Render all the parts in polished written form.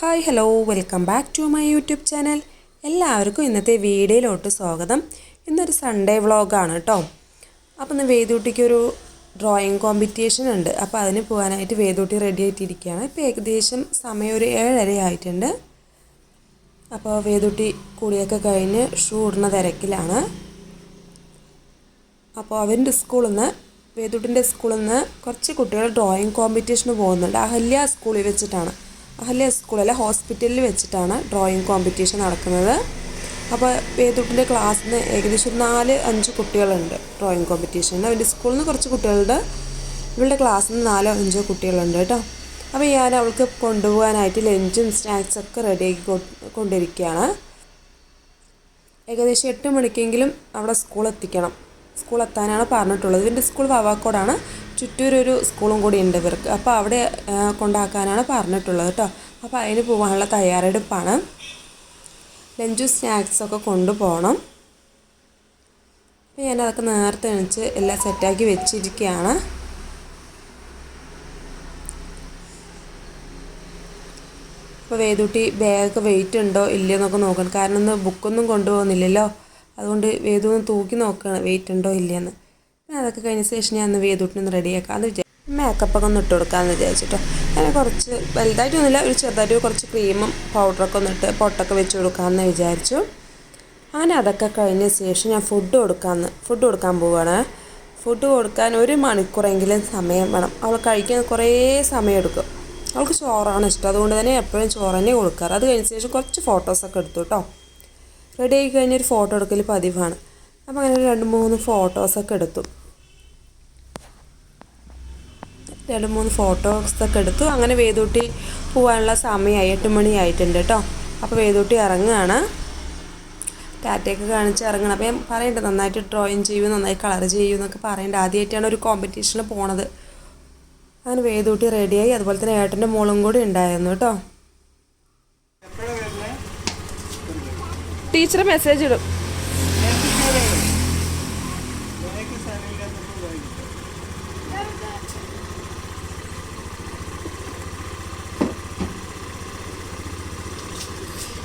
Hi hello welcome back to my YouTube channel. എല്ലാവർക്കും ഇന്നത്തെ വീഡിയോയിലോട്ട് സ്വാഗതം. ഇന്നൊരു സൺഡേ വ്ളോഗാണ് കേട്ടോ. അപ്പോൾ ഇന്ന് വേദൂട്ടിക്കൊരു ഡ്രോയിങ് കോമ്പറ്റീഷൻ ഉണ്ട്. അപ്പോൾ അതിന് പോകാനായിട്ട് വേദൂട്ടി റെഡി ആയിട്ടിരിക്കുകയാണ്. ഇപ്പോൾ ഏകദേശം സമയം ഒരു 7:30 ആയിട്ടുണ്ട്. അപ്പോൾ വേദൂട്ടി കുളിയൊക്കെ കഴിഞ്ഞ് ഷൂ ഇടുന്ന തിരക്കിലാണ്. അപ്പോൾ വേദൂട്ടിൻ്റെ സ്കൂളിൽ നിന്ന് കുറച്ച് കുട്ടികൾ ഡ്രോയിങ് കോമ്പറ്റീഷന് പോകുന്നുണ്ട്. അഹല്യ സ്കൂളിൽ വെച്ചിട്ടാണ്. അഹല്യ സ്കൂളിലെ ഹോസ്പിറ്റലിൽ വെച്ചിട്ടാണ് ഡ്രോയിങ് കോമ്പറ്റീഷൻ നടക്കുന്നത്. അപ്പോൾ വേദൂട്ടിൻ്റെ ക്ലാസ്സിൽ നിന്ന് ഏകദേശം 4-5 കുട്ടികളുണ്ട് ഡ്രോയിങ് കോമ്പറ്റീഷന്. അവൻ്റെ സ്കൂളിൽ നിന്ന് കുറച്ച് കുട്ടികളുണ്ട്, ഇവളുടെ ക്ലാസ്സിൽ നിന്ന് 4-5 കുട്ടികളുണ്ട് കേട്ടോ. അപ്പോൾ ഞാൻ അവൾക്ക് കൊണ്ടുപോകാനായിട്ട് ലഞ്ചും സ്നാക്സൊക്കെ റെഡിയാക്കി കൊണ്ടിരിക്കുകയാണ്. ഏകദേശം 8 മണിക്കെങ്കിലും അവിടെ സ്കൂളെത്താനാണ് പറഞ്ഞിട്ടുള്ളത്. ഇവൻ്റെ സ്കൂൾ വാവാക്കോടാണ്. ചുറ്റൂരൊരു സ്കൂളും കൂടി ഉണ്ട് ഇവർക്ക്. അപ്പോൾ അവിടെ കൊണ്ടാക്കാനാണ് പറഞ്ഞിട്ടുള്ളത് കേട്ടോ. അപ്പോൾ അതിന് പോകാനുള്ള തയ്യാറെടുപ്പാണ്. ലഞ്ചും സ്നാക്സൊക്കെ കൊണ്ടുപോകണം. അപ്പോൾ ഞാനതൊക്കെ നേരത്തെ എണിച്ച് എല്ലാം സെറ്റാക്കി വെച്ചിരിക്കുകയാണ്. അപ്പോൾ വേദൂട്ടി ബാഗ് വെയിറ്റ് ഉണ്ടോ ഇല്ലയോ എന്നൊക്കെ നോക്കണം. കാരണം ഇന്ന് ബുക്കൊന്നും കൊണ്ടുപോകുന്നില്ലല്ലോ. അതുകൊണ്ട് വേദു ഒന്ന് തൂക്കി നോക്കുകയാണ് വെയിറ്റ് ഉണ്ടോ ഇല്ലയെന്ന്. അതൊക്കെ കഴിഞ്ഞ ശേഷം ഞാൻ വേദൂട്ടിനൊന്ന് റെഡിയാക്കാമെന്ന് വിചാരിച്ചു. മേക്കപ്പൊക്കെ ഒന്ന് ഇട്ട് കൊടുക്കാമെന്ന് വിചാരിച്ചിട്ടോ. ഞാൻ കുറച്ച് വലുതായിട്ടൊന്നുമില്ല, ഒരു ചെറുതായിട്ട് കുറച്ച് ക്രീമും പൗഡറൊക്കെ ഒന്ന് ഇട്ട് പൊട്ടൊക്കെ വെച്ച് കൊടുക്കാമെന്ന് വിചാരിച്ചു. അങ്ങനെ അതൊക്കെ കഴിഞ്ഞ ശേഷം ഞാൻ ഫുഡ് കൊടുക്കാൻ പോവുകയാണ്. ഫുഡ് കൊടുക്കാൻ 1 മണിക്കൂറെങ്കിലും സമയം വേണം. അവൾ കഴിക്കാൻ കുറേ സമയം എടുക്കും. അവൾക്ക് ചോറാണ് ഇഷ്ടം, അതുകൊണ്ട് തന്നെ എപ്പോഴും ചോറ് തന്നെ കൊടുക്കാറ്. അത് കഴിഞ്ഞ ശേഷം കുറച്ച് ഫോട്ടോസൊക്കെ എടുത്തു കേട്ടോ. റെഡി ആയി കഴിഞ്ഞൊരു ഫോട്ടോ എടുക്കൽ പതിവാണ്. അപ്പോൾ അങ്ങനെ 2-3 ഫോട്ടോസൊക്കെ എടുത്തു. അങ്ങനെ വേദൂട്ടി പോകാനുള്ള സമയമായി. 8 മണിയായിട്ടുണ്ട് കേട്ടോ. അപ്പോൾ വേദൂട്ടി ഇറങ്ങുകയാണ്. ടാറ്റയൊക്കെ കാണിച്ച് ഇറങ്ങണം. അപ്പോൾ ഞാൻ പറയണ്ട നന്നായിട്ട് ഡ്രോയിങ് ചെയ്യൂ, നന്നായി കളർ ചെയ്യൂ എന്നൊക്കെ പറയേണ്ട. ആദ്യമായിട്ടാണ് ഒരു കോമ്പറ്റീഷന് പോണത്. അങ്ങനെ വേദൂട്ടി റെഡിയായി. അതുപോലെ തന്നെ ഏട്ടൻ്റെ മോളും കൂടി ഉണ്ടായിരുന്നു കേട്ടോ. ടീച്ചർ മെസ്സേജ് ഇടും.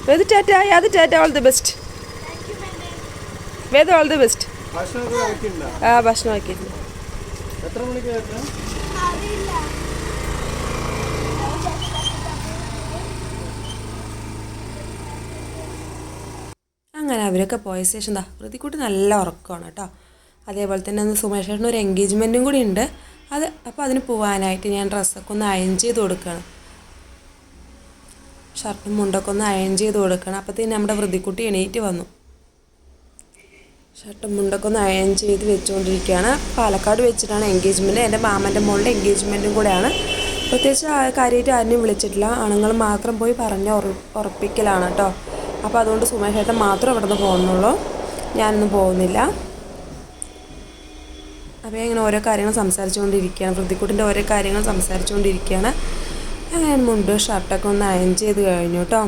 വേദു ടാറ്റ, യാത് tata, all the best. Vedu all the best. ഭക്ഷണം ആക്കിയിട്ടുണ്ട്. അങ്ങനെ അവരൊക്കെ പോയ ശേഷം പ്രതിക്കുട്ടി നല്ല ഉറക്കമാണ് കേട്ടോ. അതേപോലെ തന്നെ അന്ന് സുമേഷ് ചേട്ടന് ഒരു എൻഗേജ്മെൻറ്റും കൂടി ഉണ്ട്. അപ്പോൾ അതിന് പോകാനായിട്ട് ഞാൻ ഡ്രസ്സൊക്കെ ഒന്ന് അയൺ ചെയ്ത് കൊടുക്കുകയാണ്. ഷർട്ടും മുണ്ടൊക്കെ ഒന്ന് അയൺ ചെയ്ത് കൊടുക്കണം. അപ്പോഴത്തേന് നമ്മുടെ വൃതിക്കുട്ടി എണീറ്റ് വന്നു. ഷർട്ടും മുണ്ടൊക്കെ ഒന്ന് അയൺ ചെയ്ത് വെച്ചുകൊണ്ടിരിക്കുകയാണ്. പാലക്കാട് വെച്ചിട്ടാണ് എൻഗേജ്മെൻറ്റ്. എൻ്റെ മാമൻ്റെ മോളുടെ എൻഗേജ്മെൻറ്റും കൂടെയാണ്. പ്രത്യേകിച്ച് കാര്യമായിട്ട് ആരെയും വിളിച്ചിട്ടില്ല. ആണുങ്ങൾ മാത്രം പോയി പറഞ്ഞ് ഉറപ്പിക്കലാണ് കേട്ടോ. അപ്പോൾ അതുകൊണ്ട് സുമേഷ് ചേട്ടൻ മാത്രം ഇവിടെ നിന്ന് പോകുന്നുള്ളൂ, ഞാനൊന്നും പോകുന്നില്ല. അപ്പോൾ ഇങ്ങനെ ഓരോ കാര്യങ്ങൾ സംസാരിച്ചുകൊണ്ടിരിക്കുകയാണ്. വൃത്തിക്കുട്ടിൻ്റെ ഓരോ കാര്യങ്ങൾ സംസാരിച്ചുകൊണ്ടിരിക്കുകയാണ്. അങ്ങനെ മുണ്ട് ഷർട്ടൊക്കെ ഒന്ന് അയൺ ചെയ്ത് കഴിഞ്ഞു കേട്ടോ.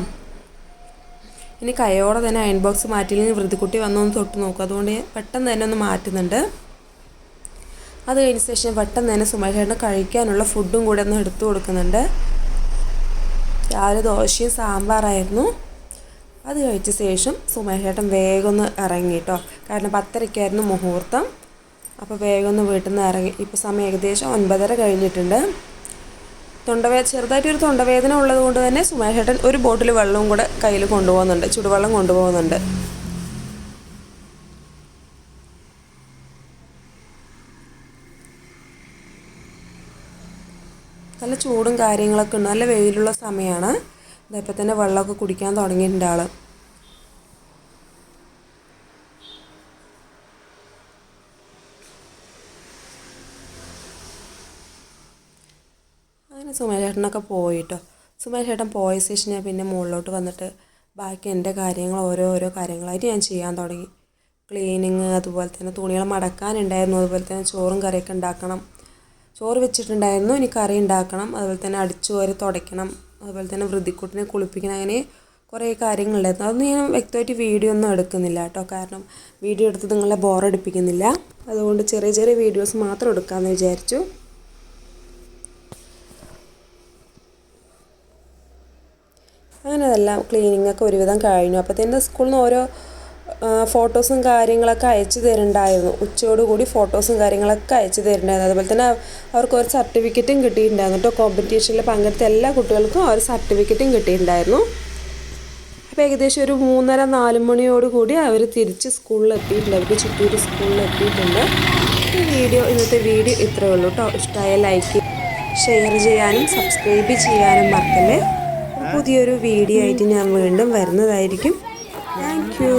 ഇനി കൈയോടെ തന്നെ അയൺ ബോക്സ് മാറ്റിയില്ലെങ്കിൽ വൃത്തിക്കുട്ടി വന്നൊന്ന് തൊട്ട് നോക്കും. അതുകൊണ്ട് പെട്ടെന്ന് തന്നെ ഒന്ന് മാറ്റുന്നുണ്ട്. അത് കഴിഞ്ഞ ശേഷം പെട്ടെന്ന് തന്നെ സുമേഷ് ചേട്ടന് കഴിക്കാനുള്ള ഫുഡും കൂടെ ഒന്ന് എടുത്തു കൊടുക്കുന്നുണ്ട്. രാവിലെ ദോശയും സാമ്പാറായിരുന്നു. അത് കഴിച്ച ശേഷം സുമേഷ് ചേട്ടൻ വേഗം ഒന്ന് ഇറങ്ങി കേട്ടോ. കാരണം 10:30 മുഹൂർത്തം. അപ്പോൾ വേഗം ഒന്ന് വീട്ടിൽ നിന്ന് ഇറങ്ങി. ഇപ്പോൾ സമയം ഏകദേശം 9:30 കഴിഞ്ഞിട്ടുണ്ട്. ചെറുതായിട്ടൊരു തൊണ്ടവേദന ഉള്ളത് കൊണ്ട് തന്നെ സുമേഷ് ചേട്ടൻ ഒരു ബോട്ടിൽ വെള്ളവും കൂടെ കയ്യിൽ കൊണ്ടുപോകുന്നുണ്ട്, ചുടുവെള്ളം കൊണ്ടുപോകുന്നുണ്ട്. നല്ല ചൂടും കാര്യങ്ങളൊക്കെ ഉണ്ട്, നല്ല വെയിലുള്ള സമയമാണ്. ഇതപ്പോൾ തന്നെ വെള്ളമൊക്കെ കുടിക്കാൻ തുടങ്ങിയിട്ടുണ്ട് ആൾ. അങ്ങനെ സുമേഷ് ചേട്ടനൊക്കെ പോയിട്ടോ. സുമേഷ് ചേട്ടൻ പോയ ശേഷം ഞാൻ പിന്നെ മുകളിലോട്ട് വന്നിട്ട് ബാക്കി എൻ്റെ കാര്യങ്ങൾ ഓരോ കാര്യങ്ങളായിട്ട് ഞാൻ ചെയ്യാൻ തുടങ്ങി. ക്ലീനിങ്, അതുപോലെ തന്നെ തുണികൾ മടക്കാനുണ്ടായിരുന്നു. അതുപോലെ തന്നെ ചോറും കറിയൊക്കെ ഉണ്ടാക്കണം. ചോറ് വെച്ചിട്ടുണ്ടായിരുന്നു, ഇനി കറി ഉണ്ടാക്കണം. അതുപോലെ തന്നെ അടിച്ചു വാരി തുടയ്ക്കണം. അതുപോലെ തന്നെ വൃതിക്കുട്ടിനെ കുളിപ്പിക്കണം. അങ്ങനെ കുറേ കാര്യങ്ങളുണ്ടായിരുന്നു. അതൊന്നും ഞാൻ വ്യക്തമായിട്ട് വീഡിയോ ഒന്നും എടുക്കുന്നില്ല കേട്ടോ. കാരണം വീഡിയോ എടുത്ത് നിങ്ങളെ ബോറടിപ്പിക്കുന്നില്ല. അതുകൊണ്ട് ചെറിയ വീഡിയോസ് മാത്രം എടുക്കാമെന്ന് വിചാരിച്ചു. അങ്ങനെ അതെല്ലാം ക്ലീനിങ്ങൊക്കെ ഒരുവിധം കഴിഞ്ഞു. അപ്പോഴത്തേൻ്റെ സ്കൂളിൽ നിന്ന് ഓരോ ഫോട്ടോസും കാര്യങ്ങളൊക്കെ അയച്ചു തരുന്നുണ്ടായിരുന്നു. ഉച്ചയോടുകൂടി ഫോട്ടോസും കാര്യങ്ങളൊക്കെ അയച്ചു തരുന്നുണ്ടായിരുന്നു. അതുപോലെ തന്നെ അവർക്ക് ഒരു സർട്ടിഫിക്കറ്റും കിട്ടിയിട്ടുണ്ടായിരുന്നു കേട്ടോ. കോമ്പറ്റീഷനിൽ പങ്കെടുത്ത എല്ലാ കുട്ടികൾക്കും ആ ഒരു സർട്ടിഫിക്കറ്റും കിട്ടിയിട്ടുണ്ടായിരുന്നു. അപ്പോൾ ഏകദേശം ഒരു 3:30-4 മണിയോടുകൂടി അവർ തിരിച്ച് സ്കൂളിൽ എത്തിയിട്ടുണ്ട്. അവർക്ക് ചിറ്റൂർ സ്കൂളിൽ എത്തിയിട്ടുണ്ട്. ഇന്നത്തെ വീഡിയോ ഇത്രയേ ഉള്ളൂ കേട്ടോ. ഇഷ്ടമായ ലൈക്ക്, ഷെയർ ചെയ്യാനും സബ്സ്ക്രൈബ് ചെയ്യാനും മറക്കല്ലേ. പുതിയൊരു വീഡിയോ ആയിട്ട് ഞാൻ വീണ്ടും വരുന്നതായിരിക്കും. Thank you.